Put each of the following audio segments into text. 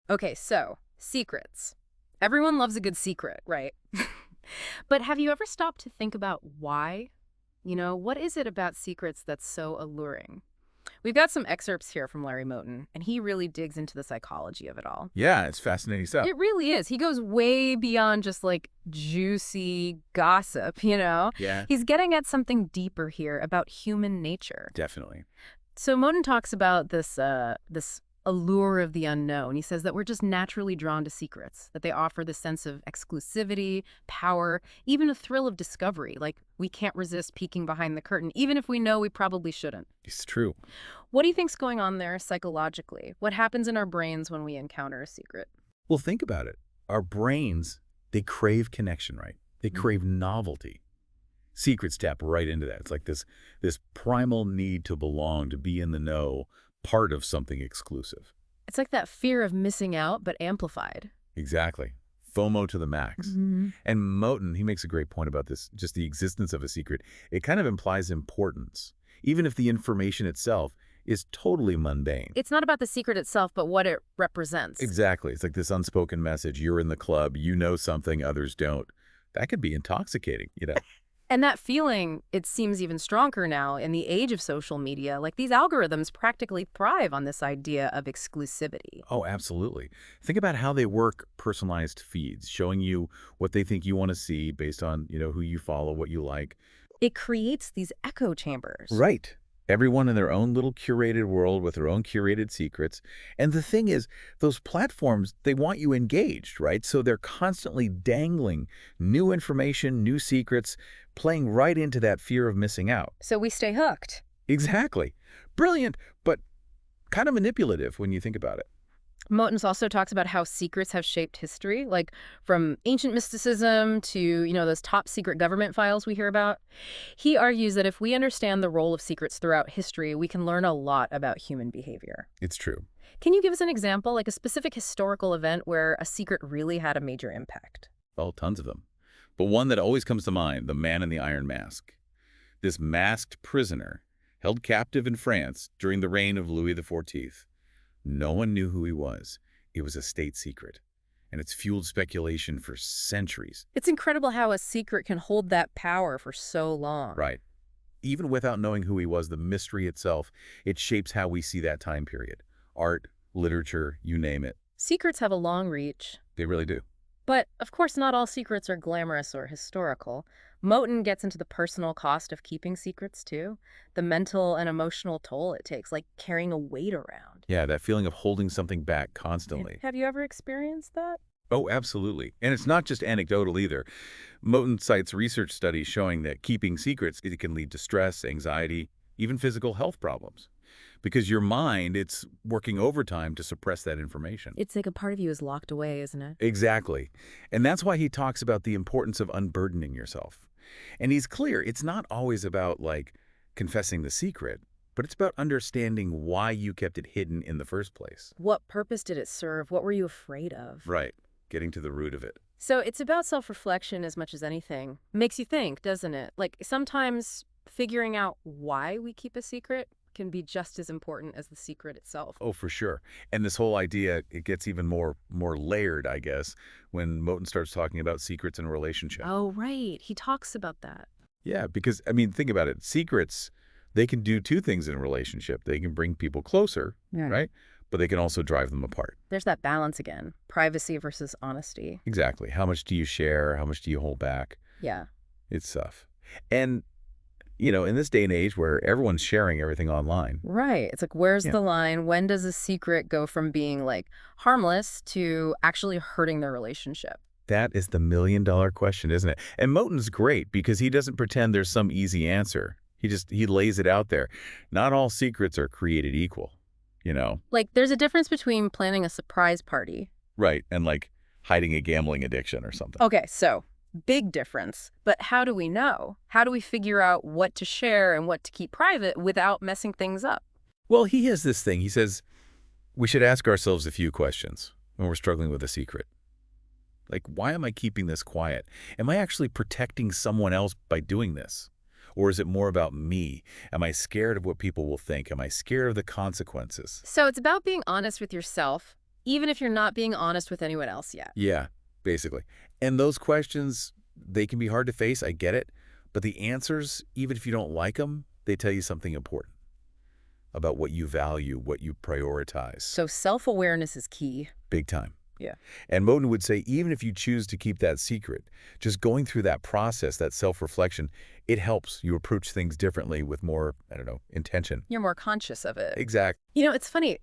Okay, so secrets. Everyone loves a good secret, right? But have you ever stopped to think about why? What is it about secrets that's so alluring? We've got some excerpts here from Larry Moton, and he really digs into the psychology of it all. Yeah, it's fascinating stuff. It really is. He goes way beyond just like juicy gossip. Yeah, He's getting at something deeper here about human nature. definitely. So Moten talks about this allure of the unknown. He says that we're just naturally drawn to secrets, that they offer the sense of exclusivity, power, even a thrill of discovery. Like we can't resist peeking behind the curtain, even if we know we probably shouldn't. It's true. What do you think's going on there psychologically? What happens in our brains when we encounter a secret? Well, think about it. Our brains, they crave connection, right? They crave novelty. Secrets tap right into that. It's like this primal need to belong, to be in the know, part of something exclusive. It's like that fear of missing out, but amplified. Exactly. FOMO to the max. Hmm. And Moten, he makes a great point about this, just the existence of a secret. It kind of implies importance, even if the information itself is totally mundane. It's not about the secret itself, but what it represents. Exactly. It's like this unspoken message. You're in the club, you know something others don't. That could be intoxicating. And that feeling, it seems even stronger now in the age of social media. Like these algorithms practically thrive on this idea of exclusivity. Oh, absolutely. Think about how they work personalized feeds, showing you what they think you want to see based on who you follow, what you like. It creates these echo chambers. Right. Everyone in their own little curated world with their own curated secrets. And the thing is, those platforms, they want you engaged, right? So they're constantly dangling new information, new secrets, playing right into that fear of missing out. So we stay hooked. Exactly. Brilliant, but kind of manipulative when you think about it. Motens also talks about how secrets have shaped history, like from ancient mysticism to those top secret government files we hear about. He argues that if we understand the role of secrets throughout history, we can learn a lot about human behavior. It's true. Can you give us an example, like a specific historical event where a secret really had a major impact? Oh, tons of them. But one that always comes to mind, the man in the iron mask. This masked prisoner held captive in France during the reign of Louis XIV. No one knew who he was. It was a state secret, and it's fueled speculation for centuries. It's incredible how a secret can hold that power for so long. Right. Even without knowing who he was, the mystery itself, it shapes how we see that time period. Art, literature, you name it. Secrets have a long reach. They really do. But, of course, not all secrets are glamorous or historical. Moten gets into the personal cost of keeping secrets, too. The mental and emotional toll it takes, like carrying a weight around. Yeah, that feeling of holding something back constantly. Have you ever experienced that? Oh, absolutely. And it's not just anecdotal either. Moten cites research studies showing that keeping secrets, it can lead to stress, anxiety, even physical health problems. Because your mind, it's working overtime to suppress that information. It's like a part of you is locked away, isn't it? Exactly. And that's why he talks about the importance of unburdening yourself. And he's clear, it's not always about, like, confessing the secret, but it's about understanding why you kept it hidden in the first place. What purpose did it serve? What were you afraid of? Right. Getting to the root of it. So it's about self-reflection as much as anything. Makes you think, doesn't it? Like sometimes figuring out why we keep a secret can be just as important as the secret itself. Oh, for sure. And this whole idea, it gets even more layered, I guess, when Moten starts talking about secrets in a relationship. Oh, right. He talks about that. Yeah, because, I mean, think about it. Secrets, they can do two things in a relationship. They can bring people closer, Yeah. right? But they can also drive them apart. There's that balance again, privacy versus honesty. Exactly. How much do you share? How much do you hold back? Yeah. It's tough. And, in this day and age where everyone's sharing everything online. Right. It's like, where's Yeah. the line? When does a secret go from being like harmless to actually hurting their relationship? That is the million-dollar question, isn't it? And Moten's great because he doesn't pretend there's some easy answer. He lays it out there. Not all secrets are created equal. Like, there's a difference between planning a surprise party. Right. And like hiding a gambling addiction or something. Okay, so big difference. But how do we know? How do we figure out what to share and what to keep private without messing things up? Well, he has this thing. He says we should ask ourselves a few questions when we're struggling with a secret. Like, why am I keeping this quiet? Am I actually protecting someone else by doing this? Or is it more about me? Am I scared of what people will think? Am I scared of the consequences? So it's about being honest with yourself even if you're not being honest with anyone else yet. Yeah, basically. And those questions, they can be hard to face, I get it. But the answers, even if you don't like them, they tell you something important about what you value, what you prioritize. So self-awareness is key. Big time. Yeah. And Moton would say, even if you choose to keep that secret, just going through that process, that self-reflection, it helps you approach things differently with more, I don't know, intention. You're more conscious of it. Exactly. You know, it's funny.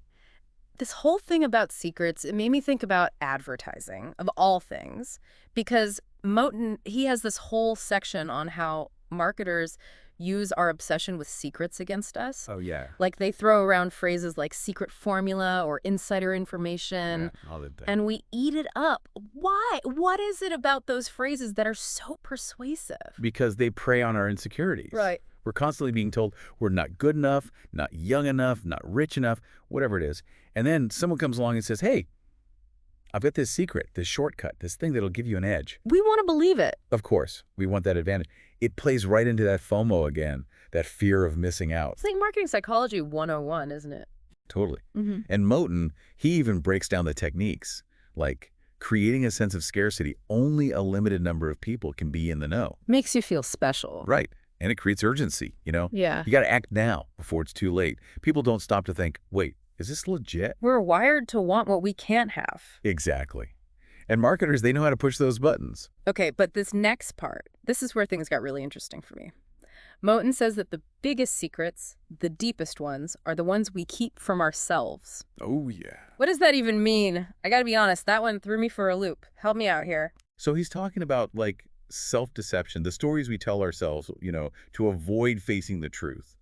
This whole thing about secrets, it made me think about advertising, of all things, because Moton, he has this whole section on how marketers use our obsession with secrets against us. Oh, yeah. Like they throw around phrases like secret formula or insider information, All the things. and we eat it up. Why? What is it about those phrases that are so persuasive? Because they prey on our insecurities. Right. We're constantly being told we're not good enough, not young enough, not rich enough, whatever it is. And then someone comes along and says, hey, I've got this secret, this shortcut, this thing that'll give you an edge. We want to believe it. Of course, we want that advantage. It plays right into that FOMO again, that fear of missing out. It's like marketing psychology 101, isn't it? Totally. Mm-hmm. And Moton, he even breaks down the techniques, like creating a sense of scarcity. Only a limited number of people can be in the know. Makes you feel special. Right. And it creates urgency, you know? Yeah. You got to act now before it's too late. People don't stop to think, wait, is this legit? We're wired to want what we can't have. Exactly. And marketers, they know how to push those buttons. Okay, but this next part, this is where things got really interesting for me. Moton says that the biggest secrets, the deepest ones, are the ones we keep from ourselves. Oh, yeah. What does that even mean? I gotta be honest, that one threw me for a loop. Help me out here. So he's talking about, like, self-deception, the stories we tell ourselves, you know, to avoid facing the truth.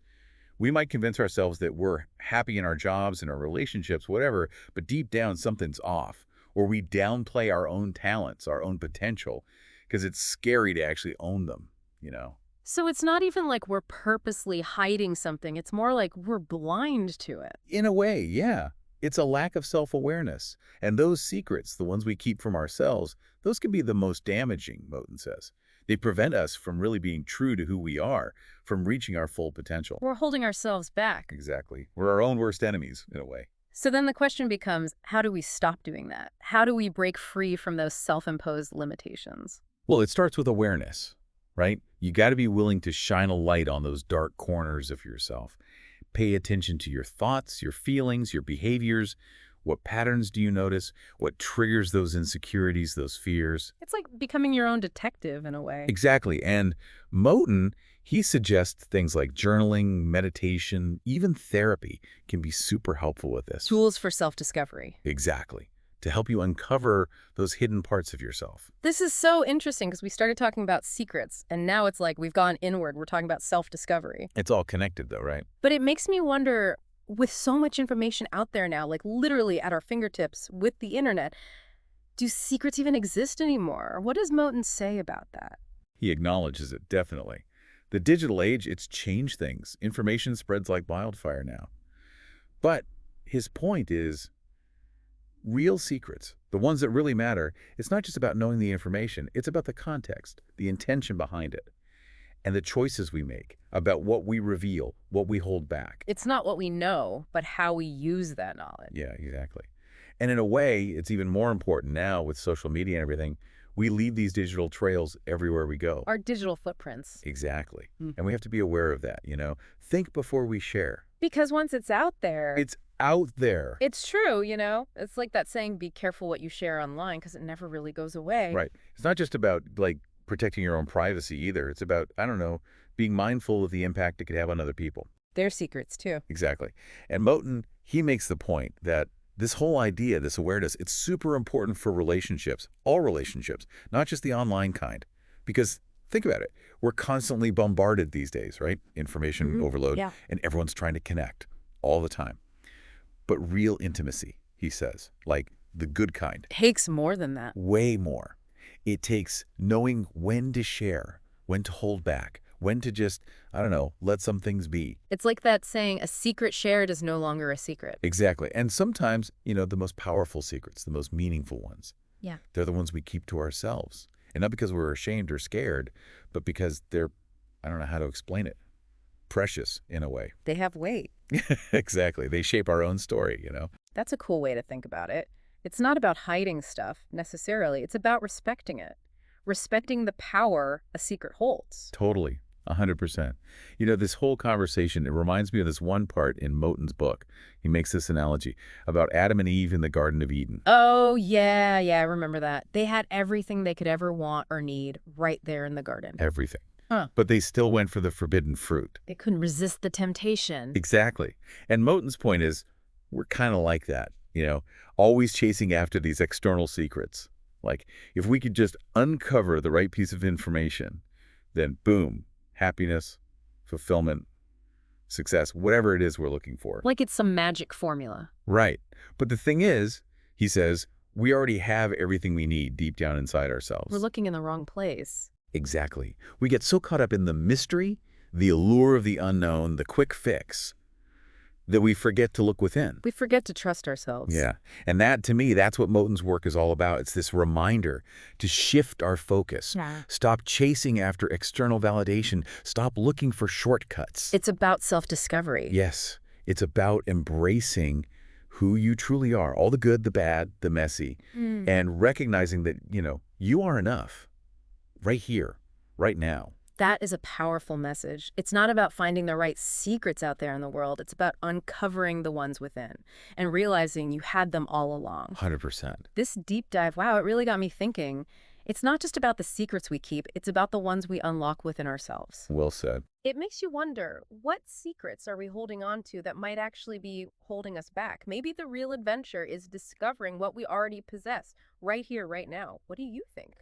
We might convince ourselves that we're happy in our jobs, in our relationships, whatever, but deep down something's off. Or we downplay our own talents, our own potential, because it's scary to actually own them, you know? So it's not even like we're purposely hiding something. It's more like we're blind to it. In a way, yeah. It's a lack of self-awareness. And those secrets, the ones we keep from ourselves, those can be the most damaging, Moton says. They prevent us from really being true to who we are, from reaching our full potential. We're holding ourselves back. Exactly. We're our own worst enemies, in a way. So then the question becomes, how do we stop doing that? How do we break free from those self-imposed limitations? Well, it starts with awareness, right? You got to be willing to shine a light on those dark corners of yourself. Pay attention to your thoughts, your feelings, your behaviors. What patterns do you notice? What triggers those insecurities, those fears? It's like becoming your own detective in a way. Exactly. And Moton, he suggests things like journaling, meditation, even therapy can be super helpful with this. Tools for self-discovery. Exactly. To help you uncover those hidden parts of yourself. This is so interesting because we started talking about secrets, and now it's like we've gone inward. We're talking about self-discovery. It's all connected though, right? But it makes me wonder, with so much information out there now, like literally at our fingertips with the internet, do secrets even exist anymore? What does Moton say about that? He acknowledges it, definitely. The digital age, it's changed things. Information spreads like wildfire now. But his point is, real secrets, the ones that really matter, it's not just about knowing the information. It's about the context, the intention behind it, and the choices we make about what we reveal, what we hold back. It's not what we know, but how we use that knowledge. Yeah, exactly. And in a way, it's even more important now with social media and everything. We leave these digital trails everywhere we go. Our digital footprints. Exactly. Mm. And we have to be aware of that, you know? Think before we share. Because once it's out there, It's out there. it's true, you know? It's like that saying, be careful what you share online, because it never really goes away. Right. It's not just about, like, protecting your own privacy either. It's about, I don't know, being mindful of the impact it could have on other people. Their secrets, too. Exactly. And Moton, he makes the point that this whole idea, this awareness, it's super important for relationships, all relationships, not just the online kind. Because think about it. We're constantly bombarded these days, right? Information overload. Yeah. And everyone's trying to connect all the time. But real intimacy, he says, like the good kind, Takes more than that. way more. It takes knowing when to share, when to hold back, when to just, I don't know, let some things be. It's like that saying, a secret shared is no longer a secret. Exactly. And sometimes, you know, the most powerful secrets, the most meaningful ones, Yeah. they're the ones we keep to ourselves. And not because we're ashamed or scared, but because they're, I don't know how to explain it, precious in a way. They have weight. Exactly. They shape our own story, you know? That's a cool way to think about it. It's not about hiding stuff, necessarily. It's about respecting it. Respecting the power a secret holds. Totally. 100%. This whole conversation, it reminds me of this one part in Moton's book. He makes this analogy about Adam and Eve in the Garden of Eden. Oh, yeah, I remember that. They had everything they could ever want or need right there in the garden. Everything. Huh. But they still went for the forbidden fruit. They couldn't resist the temptation. Exactly. And Moton's point is, we're kind of like that, always chasing after these external secrets. Like, if we could just uncover the right piece of information, then boom, happiness, fulfillment, success, whatever it is we're looking for. Like it's some magic formula. Right. But the thing is, he says, we already have everything we need deep down inside ourselves. We're looking in the wrong place. Exactly. We get so caught up in the mystery, the allure of the unknown, the quick fix, that we forget to look within. We forget to trust ourselves. Yeah. And that, to me, that's what Moton's work is all about. It's this reminder to shift our focus. Yeah. Stop chasing after external validation. Stop looking for shortcuts. It's about self-discovery. Yes. It's about embracing who you truly are, all the good, the bad, the messy, and recognizing that, you are enough right here, right now. That is a powerful message. It's not about finding the right secrets out there in the world. It's about uncovering the ones within and realizing you had them all along. 100%. This deep dive, wow, it really got me thinking. It's not just about the secrets we keep, it's about the ones we unlock within ourselves. Well said. It makes you wonder, what secrets are we holding on to that might actually be holding us back? Maybe the real adventure is discovering what we already possess right here, right now. What do you think?